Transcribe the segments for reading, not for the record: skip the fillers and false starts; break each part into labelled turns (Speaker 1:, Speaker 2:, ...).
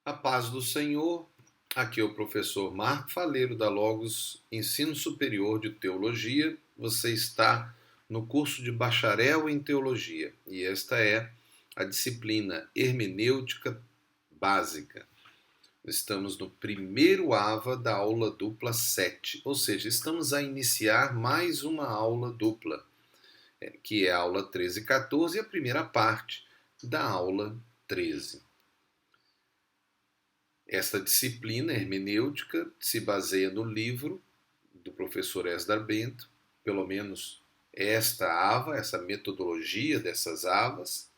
Speaker 1: A paz do Senhor, aqui é o professor Marco Faleiro da Logos Ensino Superior de Teologia. Você está no curso de bacharel em Teologia e esta é a disciplina Hermenêutica Básica. Estamos no primeiro AVA da aula dupla 7, ou seja, estamos a iniciar mais uma aula dupla, que é a aula 13 e 14 e a primeira parte da aula 13. Esta disciplina hermenêutica se baseia no livro do professor Esdras Bento, pelo menos esta AVA, essa metodologia dessas AVAs,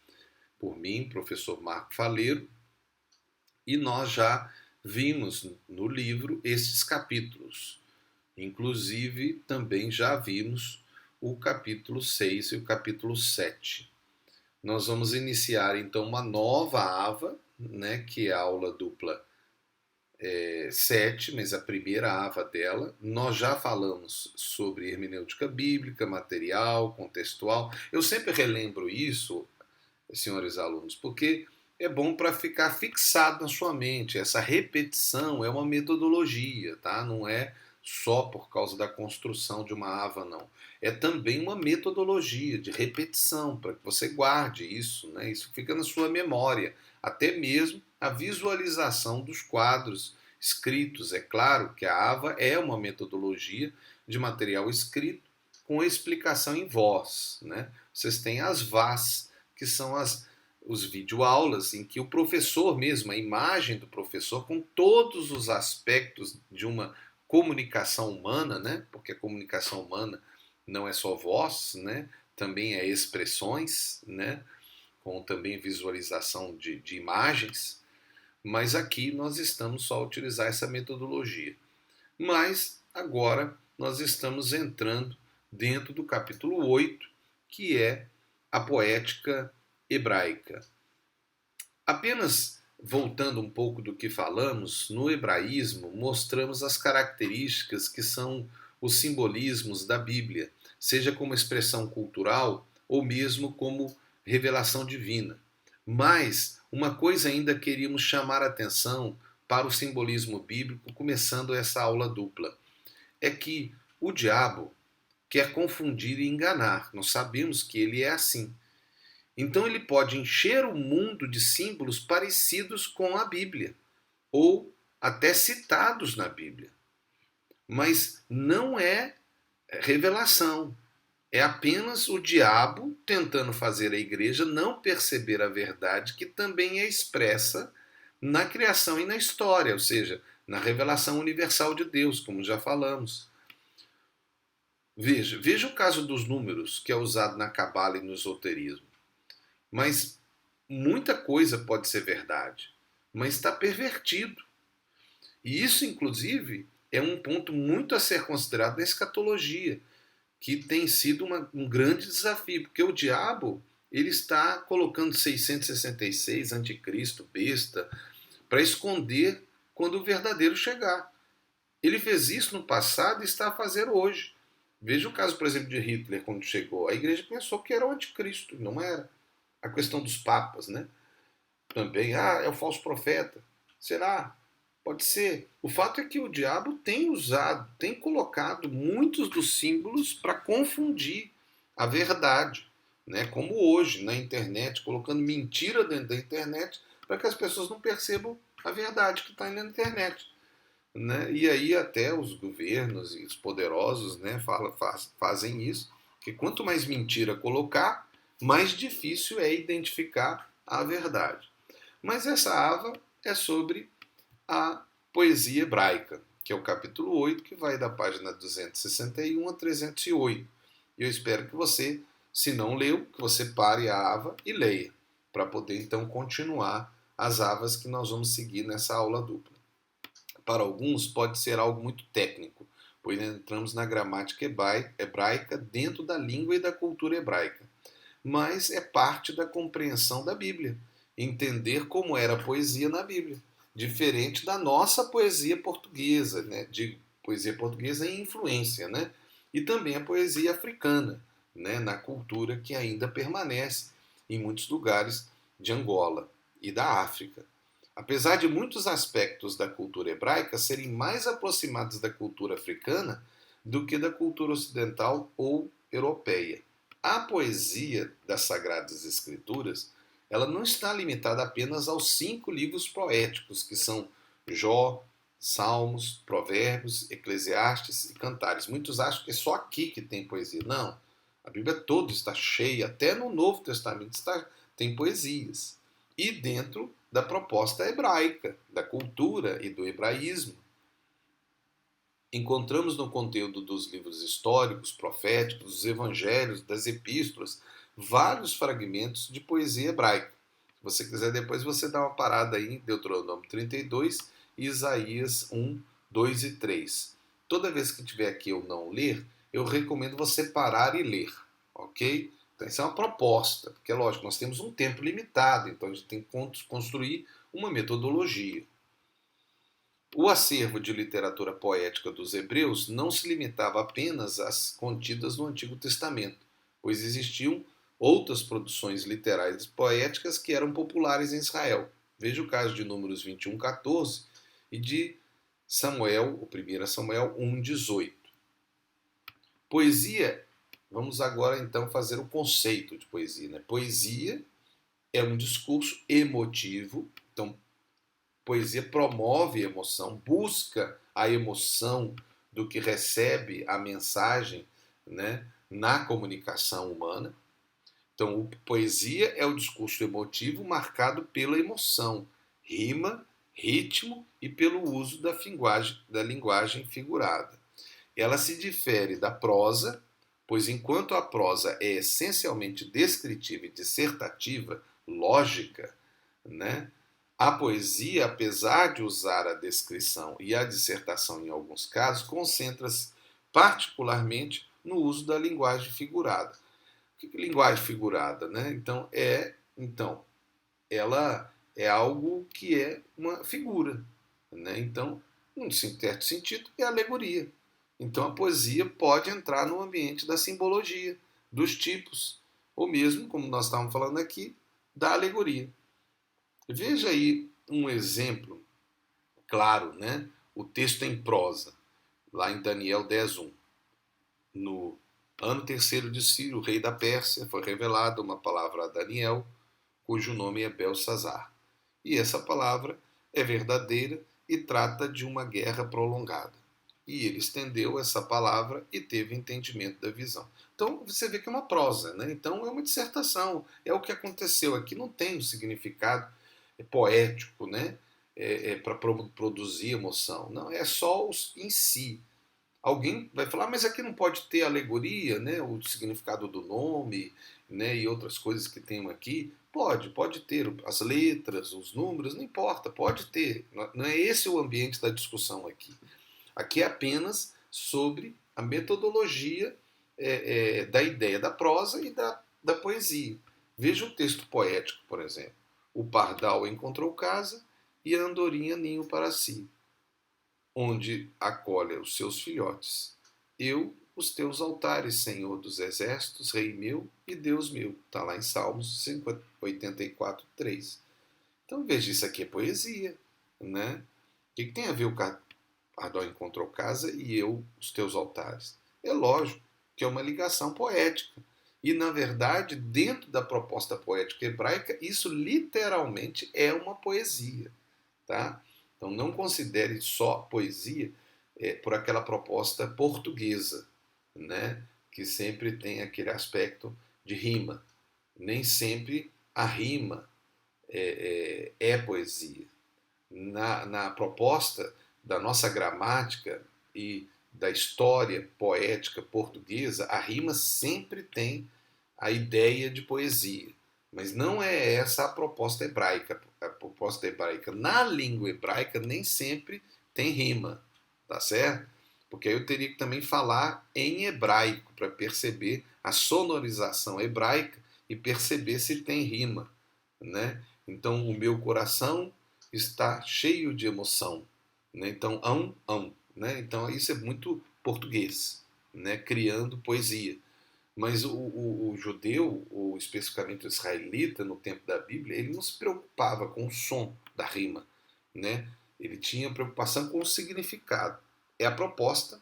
Speaker 1: por mim, professor Marco Faleiro, e nós já vimos no livro estes capítulos. Inclusive, também já vimos o capítulo 6 e o capítulo 7. Nós vamos iniciar então uma nova AVA, que é a aula dupla 7, mas a primeira AVA dela. Nós já falamos sobre hermenêutica bíblica, material, contextual. Eu sempre relembro isso, senhores alunos, porque é bom para ficar fixado na sua mente. Essa repetição é uma metodologia, tá? Não é só por causa da construção de uma AVA, não. É também uma metodologia de repetição, para que você guarde isso, né? Isso fica na sua memória. Até mesmo a visualização dos quadros escritos. É claro que a AVA é uma metodologia de material escrito com explicação em voz, né? Vocês têm as VAs, que são os videoaulas em que o professor mesmo, a imagem do professor, com todos os aspectos de uma comunicação humana, né? Porque a comunicação humana não é só voz, né? Também é expressões, né? Com também visualização de imagens, mas aqui nós estamos só a utilizar essa metodologia. Mas agora nós estamos entrando dentro do capítulo 8, que é a poética hebraica. Apenas voltando um pouco do que falamos, no hebraísmo mostramos as características que são os simbolismos da Bíblia, seja como expressão cultural ou mesmo como revelação divina. Mas uma coisa ainda queríamos chamar a atenção para o simbolismo bíblico, começando essa aula dupla, é que o diabo quer confundir e enganar. Nós sabemos que ele é assim. Então ele pode encher o mundo de símbolos parecidos com a Bíblia, ou até citados na Bíblia. Mas não é revelação. É apenas o diabo tentando fazer a igreja não perceber a verdade que também é expressa na criação e na história, ou seja, na revelação universal de Deus, como já falamos. Veja o caso dos números, que é usado na Cabala e no esoterismo. Mas muita coisa pode ser verdade, mas está pervertido. E isso, inclusive, é um ponto muito a ser considerado na escatologia, que tem sido um grande desafio, porque o diabo ele está colocando 666, anticristo, besta, para esconder quando o verdadeiro chegar. Ele fez isso no passado e está a fazer hoje. Veja o caso, por exemplo, de Hitler, quando chegou. A igreja pensou que era o anticristo, não era. A questão dos papas, né? Também, é o falso profeta. Será? Pode ser. O fato é que o diabo tem usado, tem colocado muitos dos símbolos para confundir a verdade, né? Como hoje na internet, colocando mentira dentro da internet para que as pessoas não percebam a verdade que está na internet, né? E aí até os governos e os poderosos, né, fazem isso, que quanto mais mentira colocar, mais difícil é identificar a verdade. Mas essa ava é sobre a poesia hebraica, que é o capítulo 8, que vai da página 261 a 308. E eu espero que você, se não leu, que você pare a ava e leia, para poder então continuar as avas que nós vamos seguir nessa aula dupla. Para alguns pode ser algo muito técnico, pois entramos na gramática hebraica dentro da língua e da cultura hebraica. Mas é parte da compreensão da Bíblia, entender como era a poesia na Bíblia, diferente da nossa poesia portuguesa, né? De poesia portuguesa em influência, né? E também a poesia africana, né? Na cultura que ainda permanece em muitos lugares de Angola e da África. Apesar de muitos aspectos da cultura hebraica serem mais aproximados da cultura africana do que da cultura ocidental ou europeia. A poesia das Sagradas Escrituras, ela não está limitada apenas aos 5 livros poéticos, que são Jó, Salmos, Provérbios, Eclesiastes e Cantares. Muitos acham que é só aqui que tem poesia. Não. A Bíblia toda está cheia, até no Novo Testamento tem poesias. E dentro da proposta hebraica, da cultura e do hebraísmo. Encontramos no conteúdo dos livros históricos, proféticos, dos evangelhos, das epístolas, vários fragmentos de poesia hebraica. Se você quiser, depois você dá uma parada aí em Deuteronômio 32 e Isaías 1, 2 e 3. Toda vez que tiver aqui eu não ler, eu recomendo você parar e ler, ok? Então, isso é uma proposta, porque é lógico, nós temos um tempo limitado, então a gente tem que construir uma metodologia. O acervo de literatura poética dos hebreus não se limitava apenas às contidas no Antigo Testamento, pois existiam outras produções literárias poéticas que eram populares em Israel. Veja o caso de Números 21:14 e de Samuel, o 1 Samuel 1:18. Poesia, vamos agora então fazer o conceito de poesia. Né? Poesia é um discurso emotivo, então poesia promove emoção, busca a emoção do que recebe a mensagem, né, na comunicação humana. Então, poesia é o discurso emotivo marcado pela emoção, rima, ritmo e pelo uso da linguagem figurada. Ela se difere da prosa, pois enquanto a prosa é essencialmente descritiva e dissertativa, lógica, né, a poesia, apesar de usar a descrição e a dissertação em alguns casos, concentra-se particularmente no uso da linguagem figurada. O que é linguagem figurada? Né? Então, ela é algo que é uma figura. Né? Então, num certo sentido, é alegoria. Então, a poesia pode entrar no ambiente da simbologia, dos tipos, ou mesmo, como nós estávamos falando aqui, da alegoria. Veja aí um exemplo claro, né? O texto em prosa, lá em Daniel 10:1. No ano terceiro de Ciro, rei da Pérsia, foi revelada uma palavra a Daniel, cujo nome é Belsazar. E essa palavra é verdadeira e trata de uma guerra prolongada. E ele estendeu essa palavra e teve entendimento da visão. Então você vê que é uma prosa, né? Então é uma dissertação, é o que aconteceu aqui, não tem um significado poético, né? Para produzir emoção. Não, é só em si. Alguém vai falar, mas aqui não pode ter alegoria, né? O significado do nome, né? E outras coisas que tem aqui. Pode ter as letras, os números, não importa, pode ter. Não é esse o ambiente da discussão aqui. Aqui é apenas sobre a metodologia da ideia da prosa e da poesia. Veja o texto poético, por exemplo. O pardal encontrou casa e a andorinha ninho para si, onde acolhe os seus filhotes. Eu, os teus altares, Senhor dos exércitos, Rei meu e Deus meu. Está lá em Salmos 84:3. Então veja, isso aqui é poesia. Né? O que tem a ver o pardal encontrou casa e eu, os teus altares? É lógico que é uma ligação poética. E, na verdade, dentro da proposta poética hebraica, isso literalmente é uma poesia. Tá? Então, não considere só poesia por aquela proposta portuguesa, né? Que sempre tem aquele aspecto de rima. Nem sempre a rima é poesia. Na proposta da nossa gramática e da história poética portuguesa, a rima sempre tem a ideia de poesia. Mas não é essa a proposta hebraica. A proposta hebraica, na língua hebraica, nem sempre tem rima, tá certo? Porque aí eu teria que também falar em hebraico para perceber a sonorização hebraica e perceber se tem rima, né? Então, o meu coração está cheio de emoção, né? Então, né? Então, isso é muito português, né? Criando poesia. Mas o judeu, ou especificamente o israelita, no tempo da Bíblia, ele não se preocupava com o som. da rima, né? Ele tinha preocupação com o significado. É a proposta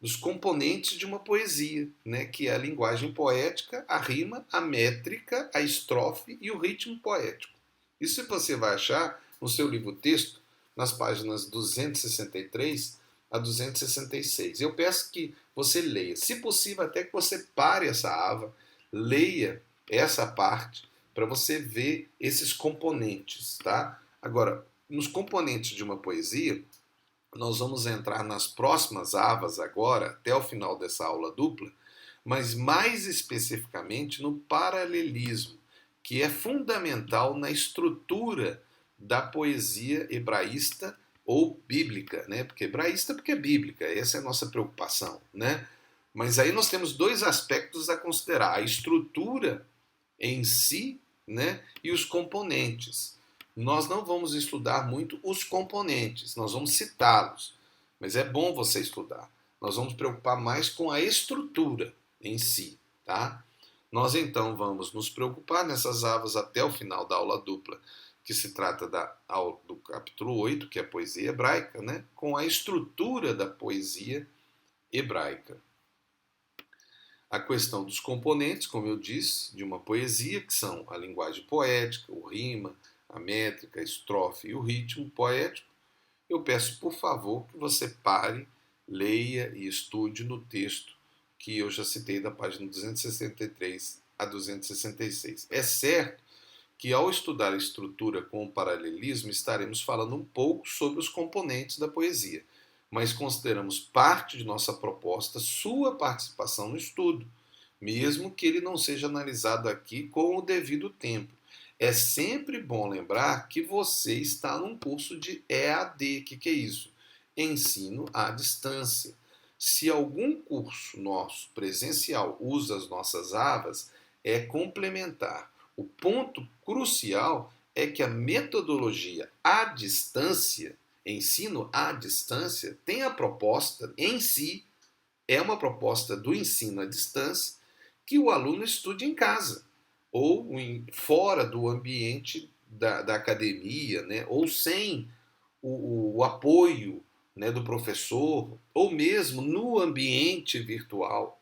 Speaker 1: dos componentes de uma poesia, né? Que é a linguagem poética, a rima, a métrica, a estrofe e o ritmo poético. Isso você vai achar no seu livro-texto, nas páginas 263 a 266. Eu peço que você leia, se possível até que você pare essa aba, leia essa parte para você ver esses componentes, tá? Agora, nos componentes de uma poesia, nós vamos entrar nas próximas avas agora, até o final dessa aula dupla, mas mais especificamente no paralelismo, que é fundamental na estrutura da poesia hebraísta ou bíblica, né? Porque hebraísta porque é bíblica, essa é a nossa preocupação, né? Mas aí nós temos dois aspectos a considerar: a estrutura em si, né, e os componentes. Nós não vamos estudar muito os componentes, nós vamos citá-los, mas é bom você estudar. Nós vamos preocupar mais com a estrutura em si, tá? Nós então vamos nos preocupar nessas avas até o final da aula dupla, que se trata do capítulo 8, que é a poesia hebraica, né, com a estrutura da poesia hebraica. A questão dos componentes, como eu disse, de uma poesia, que são a linguagem poética, o rima, a métrica, a estrofe e o ritmo poético, eu peço, por favor, que você pare, leia e estude no texto que eu já citei da página 263 a 266. É certo que ao estudar a estrutura com o paralelismo, estaremos falando um pouco sobre os componentes da poesia, mas consideramos parte de nossa proposta sua participação no estudo, mesmo que ele não seja analisado aqui com o devido tempo. É sempre bom lembrar que você está num curso de EAD. O que é isso? Ensino à distância. Se algum curso nosso presencial usa as nossas avas, é complementar. O ponto crucial é que a metodologia à distância, ensino à distância, tem a proposta em si, é uma proposta do ensino à distância, que o aluno estude em casa, ou fora do ambiente da academia, né, ou sem o apoio, né, do professor, ou mesmo no ambiente virtual.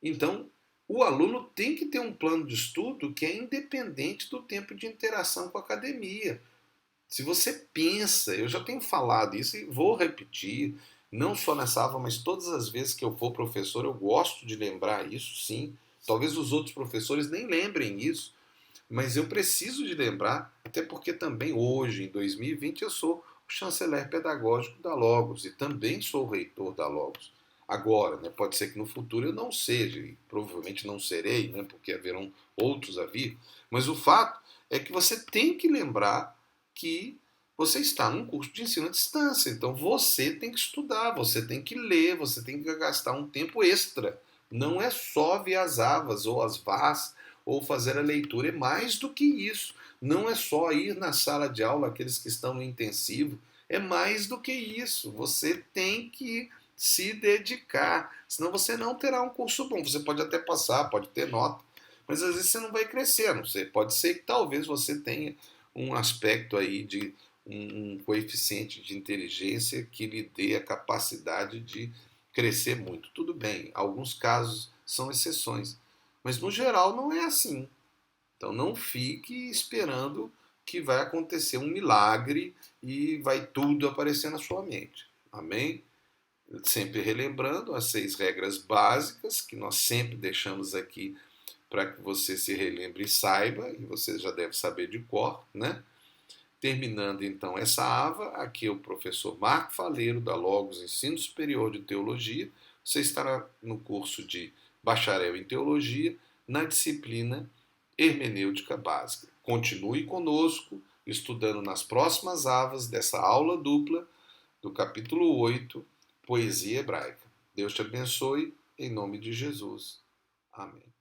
Speaker 1: Então, o aluno tem que ter um plano de estudo que é independente do tempo de interação com a academia. Se você pensa, eu já tenho falado isso e vou repetir, não só nessa aula, mas todas as vezes que eu for professor, eu gosto de lembrar isso, sim. Talvez os outros professores nem lembrem isso, mas eu preciso de lembrar, até porque também hoje, em 2020, eu sou o chanceler pedagógico da Logos e também sou o reitor da Logos. Agora, né, pode ser que no futuro eu não seja, e provavelmente não serei, né, porque haverão outros a vir, mas o fato é que você tem que lembrar que você está num curso de ensino à distância, então você tem que estudar, você tem que ler, você tem que gastar um tempo extra. Não é só ver as avas ou as VAs ou fazer a leitura, é mais do que isso. Não é só ir na sala de aula, aqueles que estão no intensivo, é mais do que isso. Você tem que se dedicar, senão você não terá um curso bom. Você pode até passar, pode ter nota, mas às vezes você não vai crescer, não sei. Pode ser que talvez você tenha um aspecto aí de um coeficiente de inteligência que lhe dê a capacidade de crescer muito. Tudo bem, alguns casos são exceções, mas no geral não é assim. Então não fique esperando que vai acontecer um milagre e vai tudo aparecer na sua mente. Amém? Sempre relembrando as 6 regras básicas que nós sempre deixamos aqui para que você se relembre e saiba, e você já deve saber de cor, né? Terminando então essa ava, aqui é o professor Marco Faleiro, da Logos Ensino Superior de Teologia. Você estará no curso de bacharel em Teologia, na disciplina Hermenêutica Básica. Continue conosco, estudando nas próximas avas dessa aula dupla do capítulo 8, Poesia Hebraica. Deus te abençoe, em nome de Jesus. Amém.